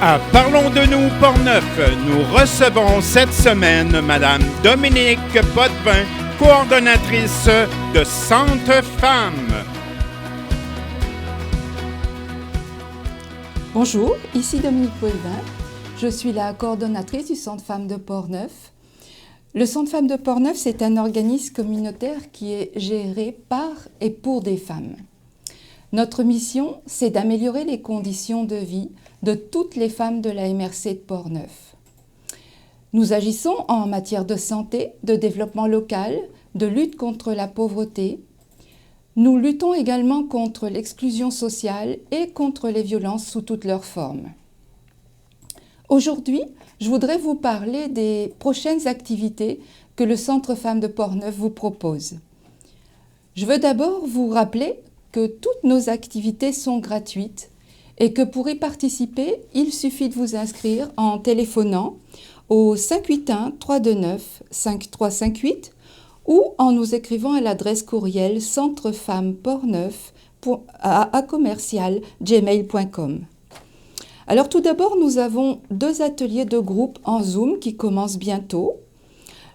À Parlons de nous Portneuf, nous recevons cette semaine Madame Dominique Potvin, coordonnatrice de Centre Femmes. Bonjour, ici Dominique Potvin. Je suis la coordonnatrice du Centre Femmes de Portneuf. Le Centre Femmes de Portneuf, c'est un organisme communautaire qui est géré par et pour des femmes. Notre mission, c'est d'améliorer les conditions de vie de toutes les femmes de la MRC de Portneuf. Nous agissons en matière de santé, de développement local, de lutte contre la pauvreté. Nous luttons également contre l'exclusion sociale et contre les violences sous toutes leurs formes. Aujourd'hui, je voudrais vous parler des prochaines activités que le Centre Femmes de Portneuf vous propose. Je veux d'abord vous rappeler que toutes nos activités sont gratuites et que pour y participer, il suffit de vous inscrire en téléphonant au 581 329 5358 ou en nous écrivant à l'adresse courriel centrefemmes.portneuf@gmail.com. Alors tout d'abord, nous avons 2 ateliers de groupe en Zoom qui commencent bientôt.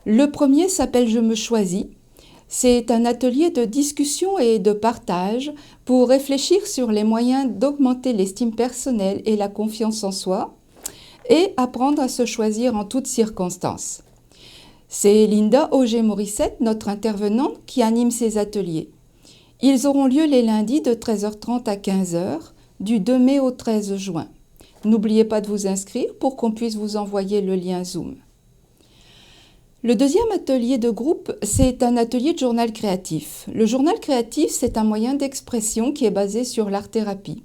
Le premier s'appelle « Je me choisis ». C'est un atelier de discussion et de partage pour réfléchir sur les moyens d'augmenter l'estime personnelle et la confiance en soi et apprendre à se choisir en toutes circonstances. C'est Linda Auger-Morissette, notre intervenante, qui anime ces ateliers. Ils auront lieu les lundis de 13h30 à 15h, du 2 mai au 13 juin. N'oubliez pas de vous inscrire pour qu'on puisse vous envoyer le lien Zoom. Le deuxième atelier de groupe, c'est un atelier de journal créatif. Le journal créatif, c'est un moyen d'expression qui est basé sur l'art-thérapie.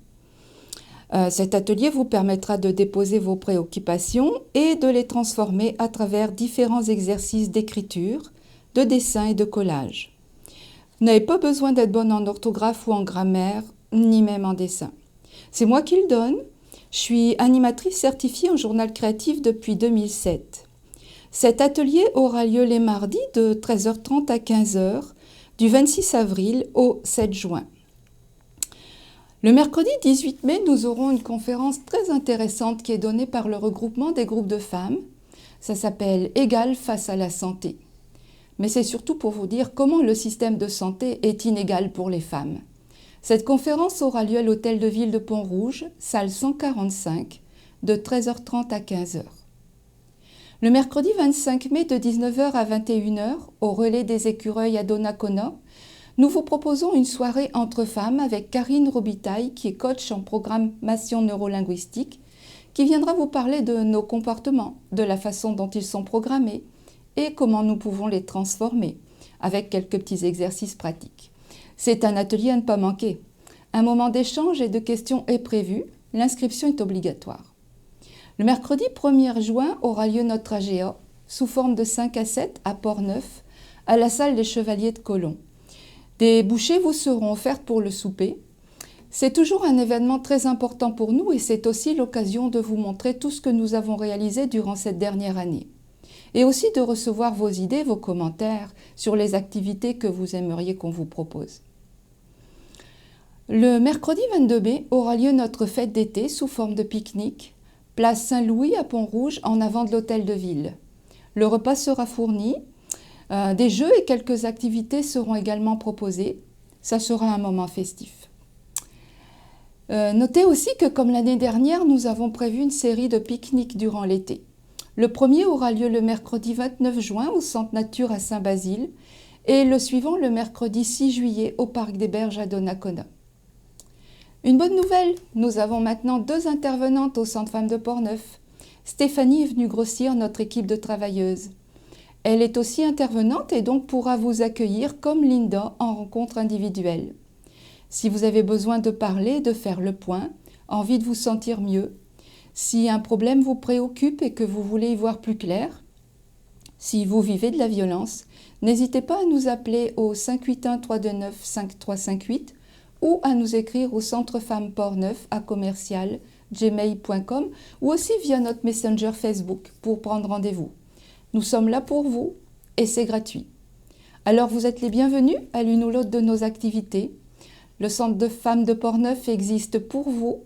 Cet atelier vous permettra de déposer vos préoccupations et de les transformer à travers différents exercices d'écriture, de dessin et de collage. Vous n'avez pas besoin d'être bonne en orthographe ou en grammaire, ni même en dessin. C'est moi qui le donne. Je suis animatrice certifiée en journal créatif depuis 2007. Cet atelier aura lieu les mardis de 13h30 à 15h, du 26 avril au 7 juin. Le mercredi 18 mai, nous aurons une conférence très intéressante qui est donnée par le regroupement des groupes de femmes. Ça s'appelle « Égales face à la santé ». Mais c'est surtout pour vous dire comment le système de santé est inégal pour les femmes. Cette conférence aura lieu à l'Hôtel de Ville de Pont-Rouge, salle 145, de 13h30 à 15h. Le mercredi 25 mai de 19h à 21h, au relais des écureuils à Donnacona, nous vous proposons une soirée entre femmes avec Karine Robitaille, qui est coach en programmation neurolinguistique, qui viendra vous parler de nos comportements, de la façon dont ils sont programmés et comment nous pouvons les transformer, avec quelques petits exercices pratiques. C'est un atelier à ne pas manquer. Un moment d'échange et de questions est prévu. L'inscription est obligatoire. Le mercredi 1er juin aura lieu notre AGA, sous forme de 5 à 7 à Portneuf, à la salle des Chevaliers de Colomb. Des bouchées vous seront offertes pour le souper. C'est toujours un événement très important pour nous et c'est aussi l'occasion de vous montrer tout ce que nous avons réalisé durant cette dernière année. Et aussi de recevoir vos idées, vos commentaires sur les activités que vous aimeriez qu'on vous propose. Le mercredi 22 mai aura lieu notre fête d'été sous forme de pique-nique, place Saint-Louis à Pont-Rouge en avant de l'hôtel de ville. Le repas sera fourni, des jeux et quelques activités seront également proposés. Ça sera un moment festif. Notez aussi que comme l'année dernière, nous avons prévu une série de pique-niques durant l'été. Le premier aura lieu le mercredi 29 juin au Centre Nature à Saint-Basile et le suivant le mercredi 6 juillet au Parc des Berges à Donnacona. Une bonne nouvelle, nous avons maintenant 2 intervenantes au Centre Femmes de Portneuf. Stéphanie est venue grossir notre équipe de travailleuses. Elle est aussi intervenante et donc pourra vous accueillir comme Linda en rencontre individuelle. Si vous avez besoin de parler, de faire le point, envie de vous sentir mieux, si un problème vous préoccupe et que vous voulez y voir plus clair, si vous vivez de la violence, n'hésitez pas à nous appeler au 581 329 5358 ou à nous écrire au centrefemmes.portneuf@gmail.com ou aussi via notre Messenger Facebook pour prendre rendez-vous. Nous sommes là pour vous et c'est gratuit. Alors vous êtes les bienvenus à l'une ou l'autre de nos activités. Le Centre de Femmes de Portneuf existe pour vous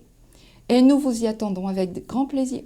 et nous vous y attendons avec grand plaisir.